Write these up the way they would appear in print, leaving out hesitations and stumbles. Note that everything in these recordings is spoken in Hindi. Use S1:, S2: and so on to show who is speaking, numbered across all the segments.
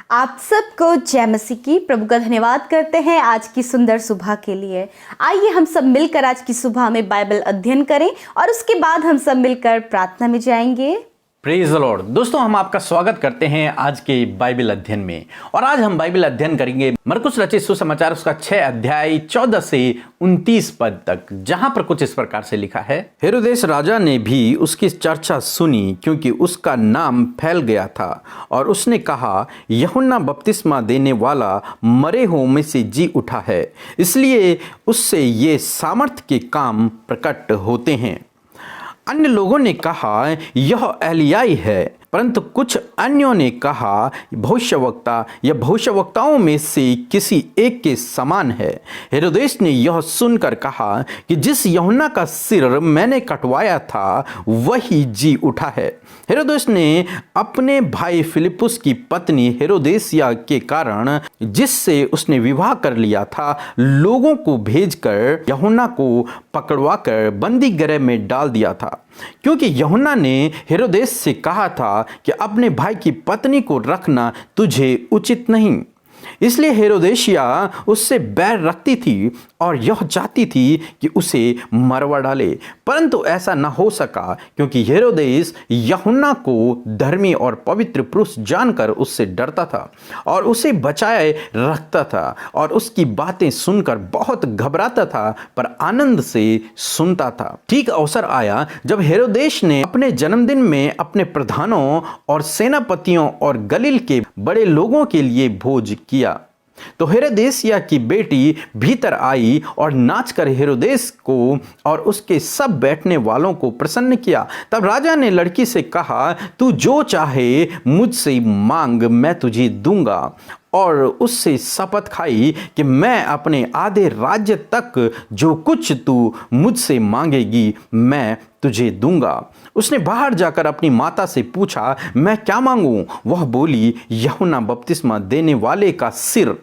S1: आप सबको जय मसीह की। प्रभु का धन्यवाद करते हैं आज की सुंदर सुबह के लिए। आइए हम सब मिलकर आज की सुबह में बाइबल अध्ययन करें और उसके बाद हम सब मिलकर प्रार्थना में जाएंगे।
S2: Praise the Lord. दोस्तों, हम आपका स्वागत करते हैं आज के बाइबल अध्ययन में। और आज हम बाइबल अध्ययन करेंगे मरकुस रचित सुसमाचार उसका 6 अध्याय 14 से 29 पद तक, जहां पर कुछ इस प्रकार से लिखा है। हेरोदेस राजा ने भी उसकी चर्चा सुनी, क्योंकि उसका नाम फैल गया था, और उसने कहा, यूहन्ना बपतिस्मा देने वाला मरे हुओं में से जी उठा है, इसलिए उससे ये सामर्थ्य के काम प्रकट होते हैं। अन्य लोगों ने कहा, यह एलियाई है, परंतु कुछ अन्यों ने कहा, भविष्यवक्ता या भविष्यवक्ताओं में से किसी एक के समान है। हेरोदेस ने यह सुनकर कहा कि जिस यूहन्ना का सिर मैंने कटवाया था वही जी उठा है। हेरोदेस ने अपने भाई फिलिपुस की पत्नी हेरोदेसिया के कारण, जिससे उसने विवाह कर लिया था, लोगों को भेजकर यूहन्ना को पकड़वाकर बंदी गृह में डाल दिया था, क्योंकि यूहन्ना ने हेरोदेस से कहा था कि अपने भाई की पत्नी को रखना तुझे उचित नहीं। इसलिए हेरोदेशिया उससे बैर रखती थी और यह चाहती थी कि उसे मरवा डाले, परंतु ऐसा न हो सका, क्योंकि हेरोदेस यूहन्ना को धर्मी और पवित्र पुरुष जानकर उससे डरता था और उसे बचाए रखता था, और उसकी बातें सुनकर बहुत घबराता था, पर आनंद से सुनता था। ठीक अवसर आया जब हेरोदेस ने अपने जन्मदिन में अपने प्रधानों और सेनापतियों और गलील के बड़े लोगों के लिए भोज किया। तो हेरोदेसिया की बेटी भीतर आई और नाचकर हेरोदेस को और उसके सब बैठने वालों को प्रसन्न किया। तब राजा ने लड़की से कहा, तू जो चाहे मुझसे मांग, मैं तुझे दूंगा। और उससे शपथ खाई कि मैं अपने आधे राज्य तक जो कुछ तू मुझसे मांगेगी मैं तुझे दूंगा। उसने बाहर जाकर अपनी माता से पूछा, मैं क्या मांगूं? वह बोली, यूहन्ना बपतिस्मा देने वाले का सिर।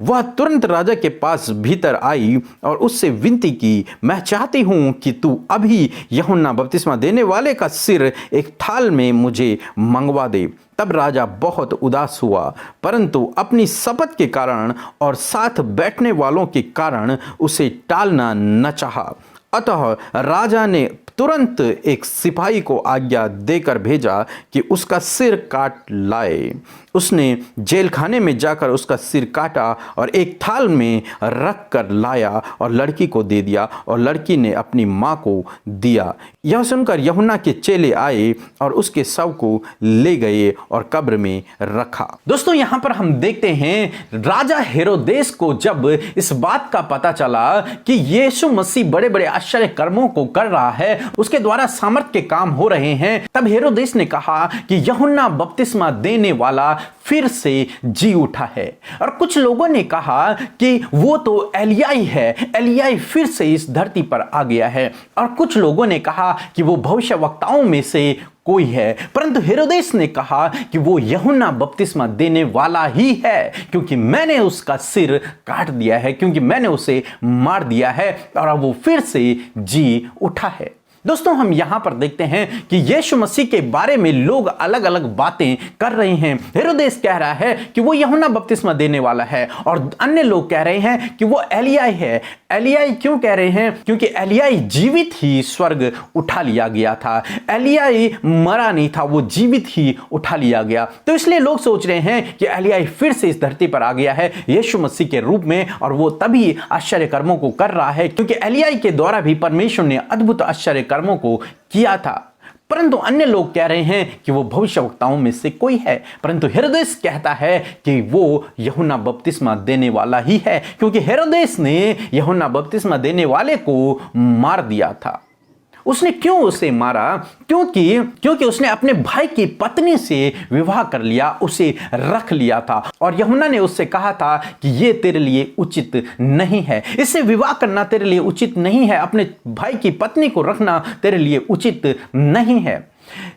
S2: वह तुरंत राजा के पास भीतर आई और उससे विनती की, मैं चाहती हूं कि तू अभी यूहन्ना बपतिस्मा देने वाले का सिर एक थाल में मुझे मंगवा दे। तब राजा बहुत उदास हुआ, परंतु अपनी शपथ के कारण और साथ बैठने वालों के कारण उसे टालना न चाहा। अतः राजा ने तुरंत एक सिपाही को आज्ञा देकर भेजा कि उसका सिर काट लाए। उसने जेल खाने में जाकर उसका सिर काटा और एक थाल में रख कर लाया और लड़की को दे दिया, और लड़की ने अपनी माँ को दिया। यह सुनकर यूहन्ना के चेले आए और उसके शव को ले गए और कब्र में रखा। दोस्तों, यहाँ पर हम देखते हैं राजा हेरोदेस को जब इस बात का पता चला कि यीशु मसीह बड़े बड़े आश्चर्य कर्मों को कर रहा है, उसके द्वारा सामर्थ के काम हो रहे हैं, तब हेरोदेस ने कहा कि यूहन्ना बपतिस्मा देने वाला फिर से जी उठा है। और कुछ लोगों ने कहा कि वो तो एलियाई है, एलियाई फिर से इस धरती पर आ गया है। और कुछ लोगों ने कहा कि वो भविष्यवक्ताओं में से कोई है, परंतु हेरोदेस ने कहा कि वो यूहन्ना बपतिस्मा देने वाला ही है, क्योंकि मैंने उसका सिर काट दिया है, क्योंकि मैंने उसे मार दिया है और अब वो फिर से जी उठा है। दोस्तों, हम यहां पर देखते हैं कि यीशु मसीह के बारे में लोग अलग अलग बातें कर रहे हैं। हेरोदेस कह रहा है कि वो यूहन्ना बपतिस्मा देने वाला है, और अन्य लोग कह रहे हैं कि वो एलियाई है। एलियाई क्यों कह रहे हैं? क्योंकि एलियाई जीवित ही स्वर्ग उठा लिया गया था। एलियाई मरा नहीं था, वो जीवित ही उठा लिया गया। तो इसलिए लोग सोच रहे हैं कि एलियाई फिर से इस धरती पर आ गया है यीशु मसीह के रूप में, और वो तभी आश्चर्य कर्मों को कर रहा है क्योंकि एलियाई के द्वारा भी परमेश्वर ने अद्भुत आश्चर्य कर्मों को किया था। परंतु अन्य लोग कह रहे हैं कि वो भविष्यवक्ताओं में से कोई है, परंतु हेरोदेस कहता है कि वो यूहन्ना बपतिस्मा देने वाला ही है, क्योंकि हेरोदेस ने यूहन्ना बपतिस्मा देने वाले को मार दिया था। उसने क्यों उसे मारा? क्योंकि उसने अपने भाई की पत्नी से विवाह कर लिया, उसे रख लिया था, और यूहन्ना ने उससे कहा था कि ये तेरे लिए उचित नहीं है, इससे विवाह करना तेरे लिए उचित नहीं है, अपने भाई की पत्नी को रखना तेरे लिए उचित नहीं है।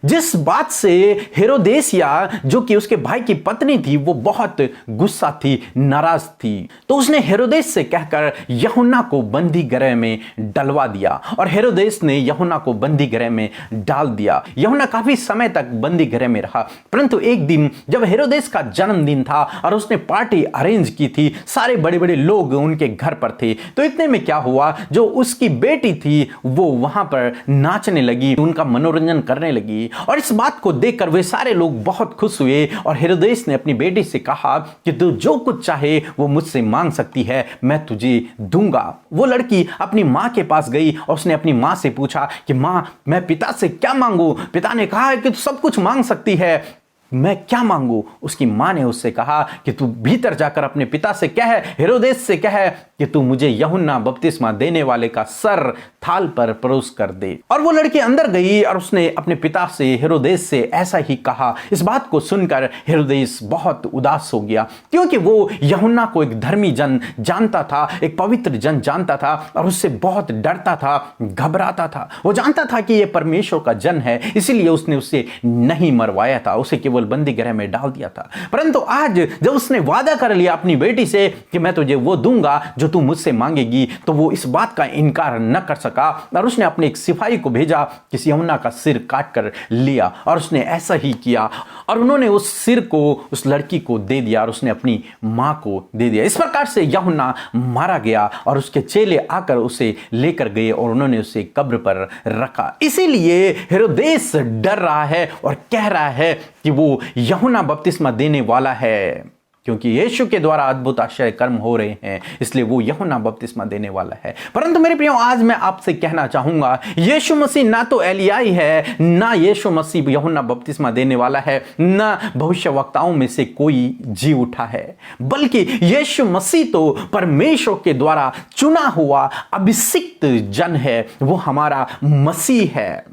S2: जिस बात से हेरोदेसिया जो कि उसके भाई की पत्नी थी वो बहुत गुस्सा थी, नाराज थी, तो उसने हेरोदेस से कहकर यूहन्ना को बंदी गृह में डलवा दिया और हेरोदेस ने यूहन्ना को बंदी गृह में डाल दिया। यूहन्ना काफी समय तक बंदी गृह में रहा, परंतु एक दिन जब हेरोदेस का जन्मदिन था और उसने पार्टी अरेंज की थी, सारे बड़े बड़े लोग उनके घर पर थे, तो इतने में क्या हुआ, जो उसकी बेटी थी वो वहां पर नाचने लगी, उनका मनोरंजन करने लगी और इस बात को देखकर वे सारे लोग बहुत खुश हुए और हेरोदेस ने अपनी बेटी से कहा कि तू जो कुछ चाहे वो मुझसे मांग सकती है, मैं तुझे दूंगा। वो लड़की अपनी मां के पास गई और उसने अपनी मां से पूछा कि मां, मैं पिता से क्या मांगू? पिता ने कहा है कि तू सब कुछ मांग सकती है, मैं क्या मांगू? उसकी मां ने उससे कहा कि तू भीतर जाकर अपने पिता से कह, हेरोदेस से कह कि तू मुझे यूहन्ना बपतिस्मा देने वाले का सर थाल पर परोस कर दे। और वो लड़की अंदर गई और उसने अपने पिता से, हेरोदेस से ऐसा ही कहा। इस बात को सुनकर हेरोदेस बहुत उदास हो गया, क्योंकि वो यूहन्ना को एक धर्मी जन जानता था, एक पवित्र जन जानता था और उससे बहुत डरता था, घबराता था। वो जानता था कि यह परमेश्वर का जन है, इसीलिए उसने उसे नहीं मरवाया था, उसे केवल बंदी गृह में डाल दिया था। परंतु आज जब उसने वादा कर लिया अपनी बेटी से कि मैं तुझे वो दूंगा जो तू मुझसे मांगेगी, तो वो इस बात का इनकार न कर सका और उसने अपने एक सिपाही को भेजा कि यूहन्ना का सिर काट कर लिया और उसने ऐसा ही किया और उन्होंने उस सिर को उस लड़की को दे दिया और उसने अपनी मां को दे दिया। इस प्रकार से यूहन्ना मारा गया और उसके चेले आकर उसे लेकर गए और उन्होंने उसे कब्र पर रखा। इसीलिए हेरोदेस डर रहा है और कह रहा है कि वो यूहन्ना बपतिस्मा देने वाला है, क्योंकि यीशु के द्वारा अद्भुत आश्चर्य कर्म हो रहे हैं, इसलिए वो यूहन्ना बपतिस्मा देने वाला है। परंतु मेरे प्रियो, आज मैं आपसे कहना चाहूंगा, यीशु मसीह ना तो एलियाई है, ना यीशु मसीह यूहन्ना बपतिस्मा देने वाला है, ना भविष्यवक्ताओं में से कोई जी उठा है, बल्कि यीशु मसीह तो परमेश्वर के द्वारा चुना हुआ अभिषिक्त जन है, वो हमारा मसीह है।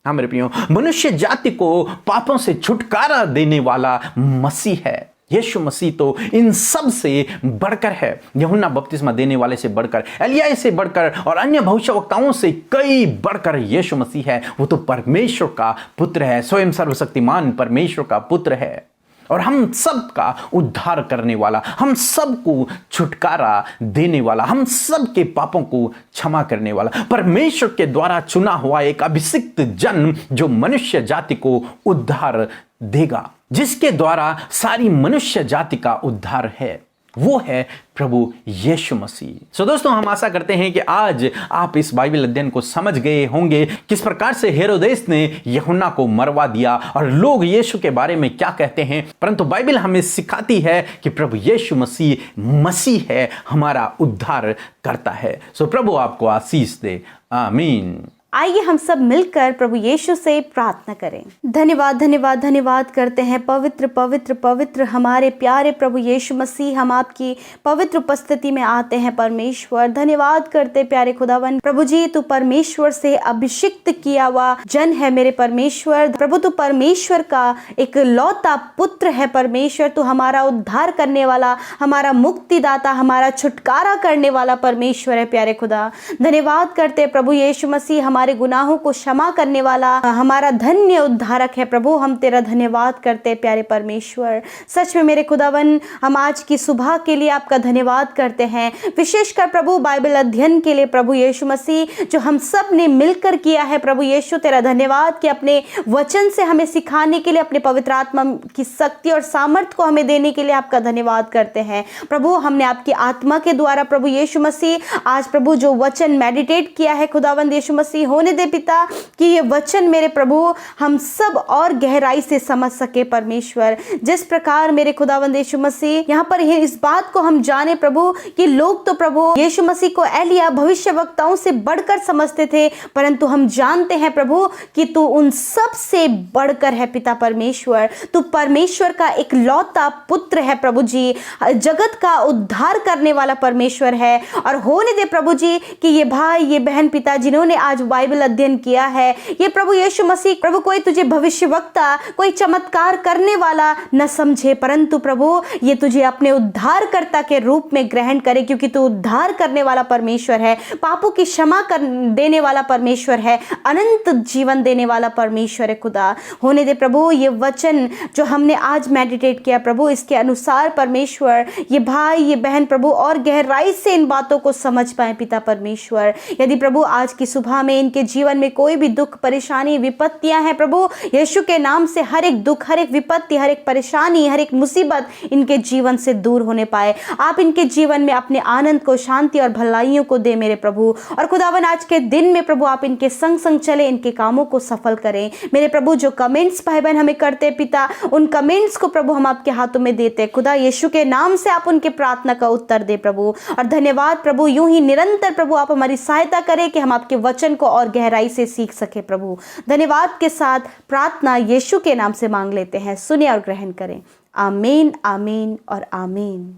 S2: हाँ मेरे प्रियो, मनुष्य जाति को पापों से छुटकारा देने वाला मसीह है। यीशु मसीह तो इन सब से बढ़कर है, यूहन्ना बपतिस्मा देने वाले से बढ़कर, एलिया से बढ़कर और अन्य भविष्यवक्ताओं से कई बढ़कर यीशु मसीह है। वो तो परमेश्वर का पुत्र है, स्वयं सर्वशक्तिमान परमेश्वर का पुत्र है और हम सब का उद्धार करने वाला, हम सबको छुटकारा देने वाला, हम सब के पापों को क्षमा करने वाला, परमेश्वर के द्वारा चुना हुआ एक अभिषिक्त जन जो मनुष्य जाति को उद्धार देगा, जिसके द्वारा सारी मनुष्य जाति का उद्धार है, वो है प्रभु यीशु मसीह। सो दोस्तों, हम आशा करते हैं कि आज आप इस बाइबल अध्ययन को समझ गए होंगे किस प्रकार से हेरोदेस ने यूहन्ना को मरवा दिया और लोग यीशु के बारे में क्या कहते हैं, परंतु बाइबल हमें सिखाती है कि प्रभु यीशु मसीह है, हमारा उद्धार करता है। सो प्रभु आपको आशीष दे, आमीन।
S1: आइए हम सब मिलकर प्रभु यीशु से प्रार्थना करें। धन्यवाद धन्यवाद धन्यवाद करते हैं पवित्र पवित्र पवित्र हमारे प्यारे प्रभु यीशु मसीह, हम आपकी पवित्र उपस्थिति में आते हैं परमेश्वर। धन्यवाद करते प्यारे खुदावन प्रभु जी, तू परमेश्वर से अभिषिक्त किया हुआ जन है मेरे परमेश्वर। प्रभु तू परमेश्वर का एक लौता पुत्र है परमेश्वर, तू हमारा उद्धार करने वाला, हमारा मुक्तिदाता, हमारा छुटकारा करने वाला परमेश्वर है प्यारे खुदा। धन्यवाद करते प्रभु यीशु मसीह, हमारे गुनाहों को क्षमा करने वाला, हमारा धन्य उद्धारक है प्रभु। हम तेरा धन्यवाद करते प्यारे परमेश्वर। सच में मेरे खुदावन, हम आज की सुबह के लिए आपका धन्यवाद करते हैं, विशेषकर प्रभु बाइबल अध्ययन के लिए प्रभु यीशु मसीह जो हम सब ने मिलकर किया है। प्रभु यीशु तेरा धन्यवाद कि अपने वचन से हमें सिखाने के लिए, अपने पवित्र आत्मा की शक्ति और सामर्थ्य को हमें देने के लिए आपका धन्यवाद करते हैं प्रभु। हमने आपकी आत्मा के द्वारा प्रभु यीशु मसीह आज प्रभु जो वचन मेडिटेट किया है खुदावंद यीशु मसीह, होने दे पिता कि ये वचन मेरे प्रभु हम सब और गहराई से समझ सके परमेश्वर। जिस प्रकार मेरे खुदावंद यीशु मसीह यहाँ पर इस बात को हम जाने प्रभु कि लोग तो प्रभु यीशु मसीह को एलिया भविष्यवक्ताओं से बढ़कर समझते थे, परंतु हम जानते हैं प्रभु कि तू उन सब से बढ़कर है पिता परमेश्वर। तू परमेश्वर का एक लौता पुत्र है प्रभु जी, जगत का उद्धार करने वाला परमेश्वर है। और होने दे प्रभु जी कि ये भाई ये बहन पिता जिन्होंने आज बाइबल अध्ययन किया है, ये प्रभु यीशु मसीह प्रभु कोई तुझे भविष्यवक्ता, कोई चमत्कार करने वाला न समझे, परंतु प्रभु ये तुझे अपने उद्धारकर्ता के रूप में ग्रहण करे, क्योंकि तू उद्धार करने वाला परमेश्वर है, पापों की क्षमा कर देने वाला परमेश्वर है, अनंत जीवन देने वाला परमेश्वर है। खुदा होने दे प्रभु ये वचन जो हमने आज मेडिटेट किया प्रभु, इसके अनुसार परमेश्वर ये भाई ये बहन प्रभु और गहराई से इन बातों को समझ पाए पिता परमेश्वर। यदि प्रभु आज की सुबह में इनके जीवन में कोई भी दुख परेशानी विपत्तियां हैं प्रभु, यीशु के नाम से हर एक दुख, हर एक विपत्ति, हर एक परेशानी, हर एक मुसीबत इनके जीवन से दूर होने पाए। आप इनके जीवन में अपने आनंद को, शांति और भलाइयों को दे मेरे प्रभु। और खुदावन आज के दिन में प्रभु आप इनके संग संग चले, इनके कामों को सफल करें मेरे प्रभु। जो कमेंट्स भाई बहन हमें करते पिता, उन कमेंट्स को प्रभु हम आपके हाथों में देते खुदा, यीशु के नाम से आप उनके प्रार्थना का उत्तर दे प्रभु। और धन्यवाद प्रभु, यूं ही निरंतर प्रभु आप हमारी सहायता करें कि हम आपके वचन को और गहराई से सीख सके प्रभु। धन्यवाद के साथ प्रार्थना यीशु के नाम से मांग लेते हैं, सुने और ग्रहण करें। आमीन, आमीन और आमीन।